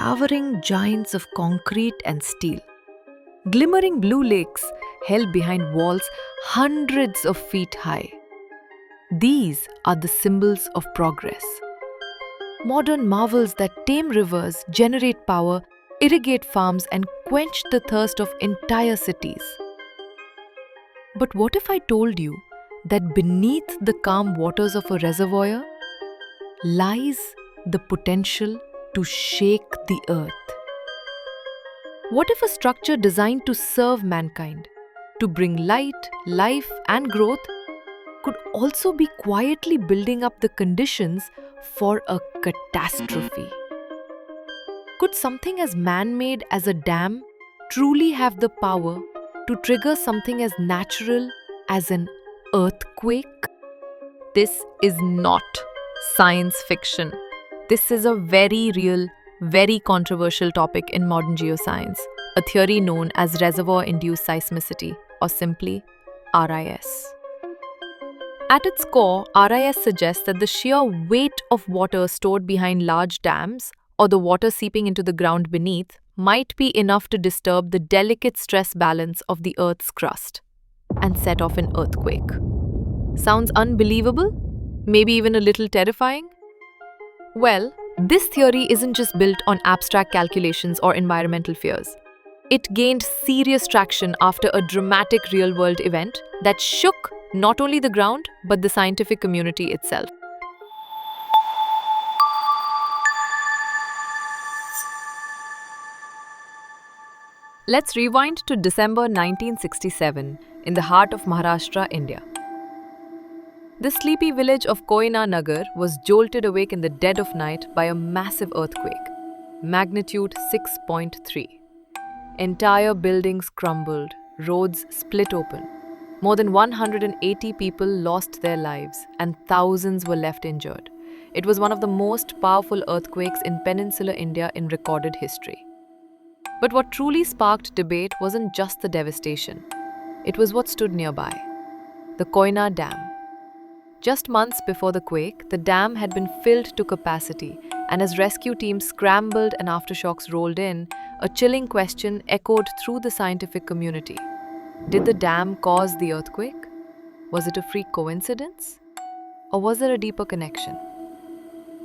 towering giants of concrete and steel. Glimmering blue lakes held behind walls hundreds of feet high. These are the symbols of progress. Modern marvels that tame rivers, generate power, irrigate farms, and quench the thirst of entire cities. But what if I told you that beneath the calm waters of a reservoir lies the potential to shake the earth? What if a structure designed to serve mankind, to bring light, life, and growth, could also be quietly building up the conditions for a catastrophe? Could something as man-made as a dam truly have the power to trigger something as natural as an earthquake? This is not science fiction. This is a very real, very controversial topic in modern geoscience, a theory known as Reservoir-Induced Seismicity, or simply RAIS. At its core, RAIS suggests that the sheer weight of water stored behind large dams, or the water seeping into the ground beneath, might be enough to disturb the delicate stress balance of the Earth's crust and set off an earthquake. Sounds unbelievable? Maybe even a little terrifying? Well, this theory isn't just built on abstract calculations or environmental fears. It gained serious traction after a dramatic real-world event that shook not only the ground but the scientific community itself. Let's rewind to December 1967 in the heart of Maharashtra, India. The sleepy village of Koyna Nagar was jolted awake in the dead of night by a massive earthquake, magnitude 6.3. Entire buildings crumbled, roads split open. More than 180 people lost their lives and thousands were left injured. It was one of the most powerful earthquakes in peninsular India in recorded history. But what truly sparked debate wasn't just the devastation. It was what stood nearby, the Koyna Dam. Just months before the quake, the dam had been filled to capacity, and as rescue teams scrambled and aftershocks rolled in, a chilling question echoed through the scientific community. Did the dam cause the earthquake? Was it a freak coincidence? Or was there a deeper connection?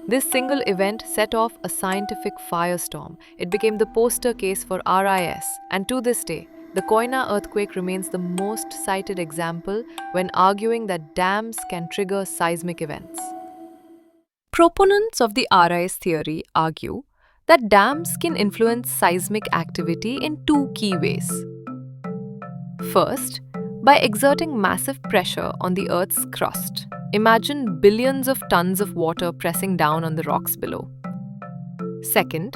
This single event set off a scientific firestorm. It became the poster case for RAIS, and to this day, the Koyna earthquake remains the most cited example when arguing that dams can trigger seismic events. Proponents of the RAIS theory argue that dams can influence seismic activity in two key ways. First, by exerting massive pressure on the Earth's crust. Imagine billions of tons of water pressing down on the rocks below. Second,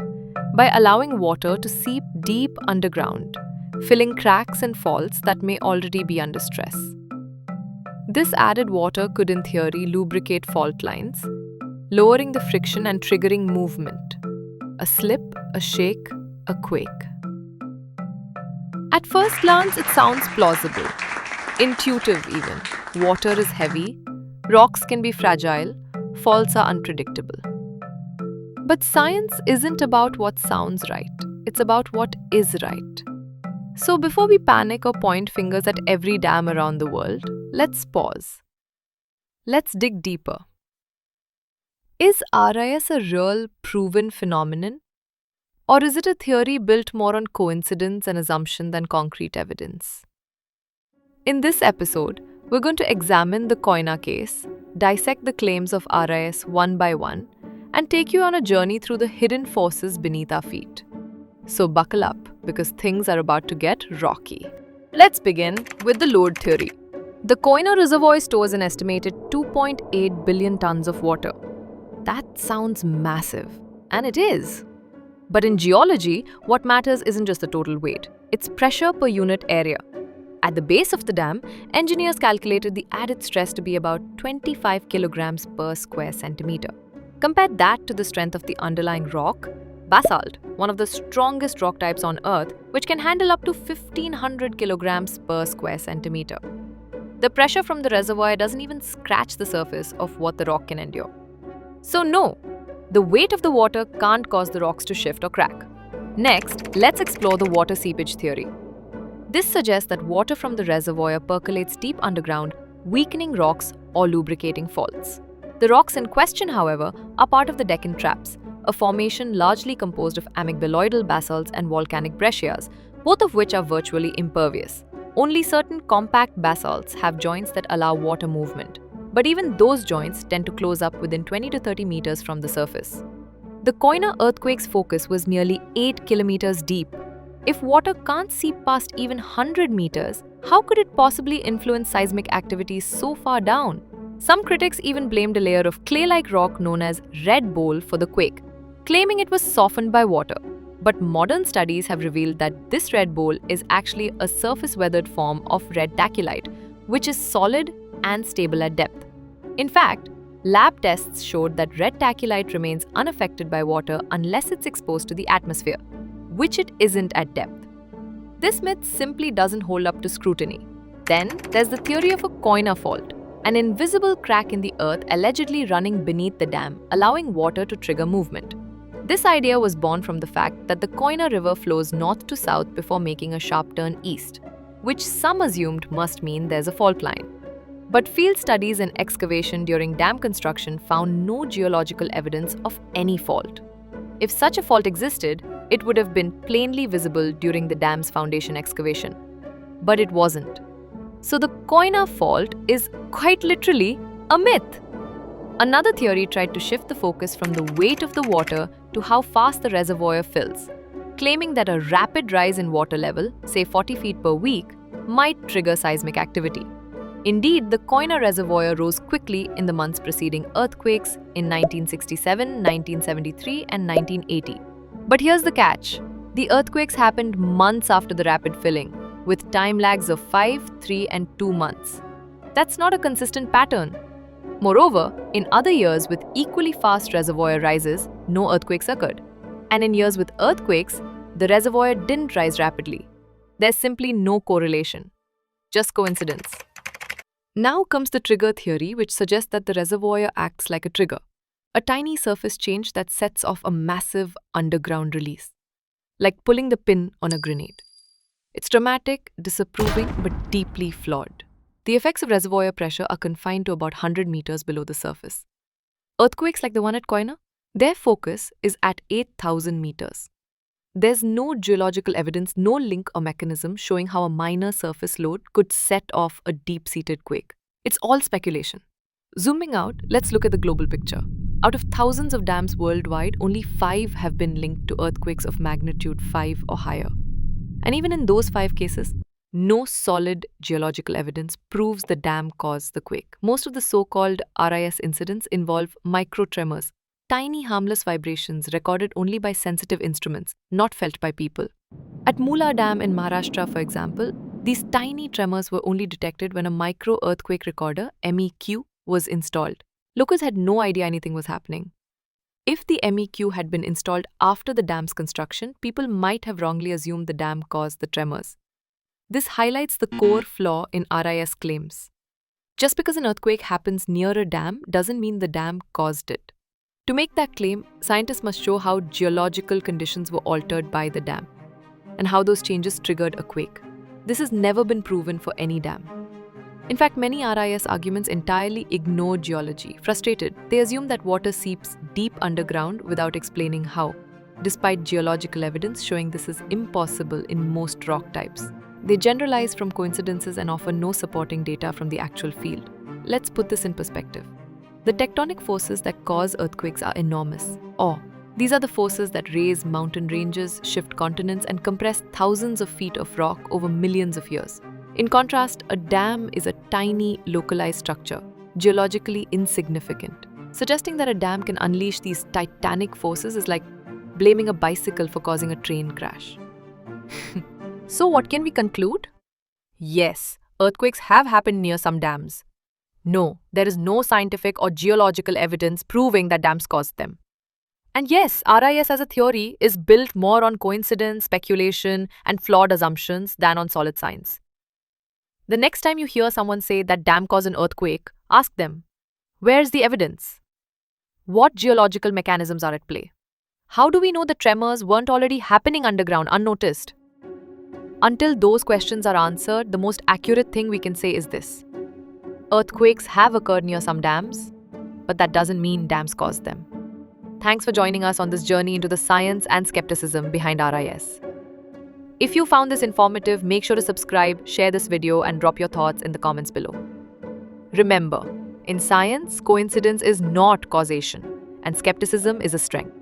by allowing water to seep deep underground, filling cracks and faults that may already be under stress. This added water could, in theory, lubricate fault lines, lowering the friction and triggering movement. A slip, a shake, a quake. At first glance, it sounds plausible, intuitive even. Water is heavy, rocks can be fragile, faults are unpredictable. But science isn't about what sounds right, it's about what is right. So before we panic or point fingers at every dam around the world, let's pause. Let's dig deeper. Is RAIS a real, proven phenomenon? Or is it a theory built more on coincidence and assumption than concrete evidence? In this episode, we're going to examine the Koyna case, dissect the claims of RAIS one by one, and take you on a journey through the hidden forces beneath our feet. So buckle up, because things are about to get rocky. Let's begin with the load theory. The Koyna Reservoir stores an estimated 2.8 billion tons of water. That sounds massive, and it is. But in geology, what matters isn't just the total weight, it's pressure per unit area. At the base of the dam, engineers calculated the added stress to be about 25 kilograms per square centimeter. Compare that to the strength of the underlying rock, basalt, one of the strongest rock types on Earth, which can handle up to 1500 kilograms per square centimeter. The pressure from the reservoir doesn't even scratch the surface of what the rock can endure. So no, The weight of the water can't cause the rocks to shift or crack. Next, let's explore the water seepage theory. This suggests that water from the reservoir percolates deep underground, weakening rocks or lubricating faults. The rocks in question, however, are part of the Deccan Traps, a formation largely composed of amygdaloidal basalts and volcanic breccias, both of which are virtually impervious. Only certain compact basalts have joints that allow water movement, but even those joints tend to close up within 20 to 30 meters from the surface. The Koyna earthquake's focus was nearly 8 kilometers deep. If water can't seep past even 100 meters, how could it possibly influence seismic activities so far down? Some critics even blamed a layer of clay-like rock known as red bowl for the quake, claiming it was softened by water. But modern studies have revealed that this red bowl is actually a surface-weathered form of red tachylite, which is solid and stable at depth. In fact, lab tests showed that red tachylite remains unaffected by water unless it's exposed to the atmosphere, which it isn't at depth. This myth simply doesn't hold up to scrutiny. Then, there's the theory of a Koyna fault, an invisible crack in the earth allegedly running beneath the dam, allowing water to trigger movement. This idea was born from the fact that the Koyna River flows north to south before making a sharp turn east, which some assumed must mean there's a fault line. But field studies and excavation during dam construction found no geological evidence of any fault. If such a fault existed, it would have been plainly visible during the dam's foundation excavation. But it wasn't. So the Koyna fault is quite literally a myth. Another theory tried to shift the focus from the weight of the water to how fast the reservoir fills, claiming that a rapid rise in water level, say 40 feet per week, might trigger seismic activity. Indeed, the Koyna reservoir rose quickly in the months preceding earthquakes in 1967, 1973, and 1980. But here's the catch. The earthquakes happened months after the rapid filling, with time lags of 5, 3, and 2 months. That's not a consistent pattern. Moreover, in other years with equally fast reservoir rises, no earthquakes occurred. And in years with earthquakes, the reservoir didn't rise rapidly. There's simply no correlation. Just coincidence. Now comes the trigger theory, which suggests that the reservoir acts like a trigger, a tiny surface change that sets off a massive underground release, like pulling the pin on a grenade. It's dramatic, disapproving, but deeply flawed. The effects of reservoir pressure are confined to about 100 meters below the surface. Earthquakes like the one at Koyna, their focus is at 8,000 meters. There's no geological evidence, no link or mechanism showing how a minor surface load could set off a deep-seated quake. It's all speculation. Zooming out, let's look at the global picture. Out of thousands of dams worldwide, only 5 have been linked to earthquakes of magnitude 5 or higher. And even in those 5 cases, no solid geological evidence proves the dam caused the quake. Most of the so-called RAIS incidents involve micro-tremors, tiny harmless vibrations recorded only by sensitive instruments, not felt by people. At Mula Dam in Maharashtra, for example, these tiny tremors were only detected when a micro-earthquake recorder, MEQ, was installed. Locals had no idea anything was happening. If the MEQ had been installed after the dam's construction, people might have wrongly assumed the dam caused the tremors. This highlights the core flaw in RAIS claims. Just because an earthquake happens near a dam doesn't mean the dam caused it. To make that claim, scientists must show how geological conditions were altered by the dam and how those changes triggered a quake. This has never been proven for any dam. In fact, many RAIS arguments entirely ignore geology. Frustrated, they assume that water seeps deep underground without explaining how, despite geological evidence showing this is impossible in most rock types. They generalize from coincidences and offer no supporting data from the actual field. Let's put this in perspective. The tectonic forces that cause earthquakes are enormous. These are the forces that raise mountain ranges, shift continents, and compress thousands of feet of rock over millions of years. In contrast, a dam is a tiny, localized structure, geologically insignificant. Suggesting that a dam can unleash these titanic forces is like blaming a bicycle for causing a train crash. So what can we conclude? Yes, earthquakes have happened near some dams. No, there is no scientific or geological evidence proving that dams caused them. And yes, RAIS as a theory is built more on coincidence, speculation, and flawed assumptions than on solid science. The next time you hear someone say that dam caused an earthquake, ask them, where's the evidence? What geological mechanisms are at play? How do we know the tremors weren't already happening underground unnoticed? Until those questions are answered, the most accurate thing we can say is this: earthquakes have occurred near some dams, but that doesn't mean dams caused them. Thanks for joining us on this journey into the science and skepticism behind RAIS. If you found this informative, make sure to subscribe, share this video, and drop your thoughts in the comments below. Remember, in science, coincidence is not causation, and skepticism is a strength.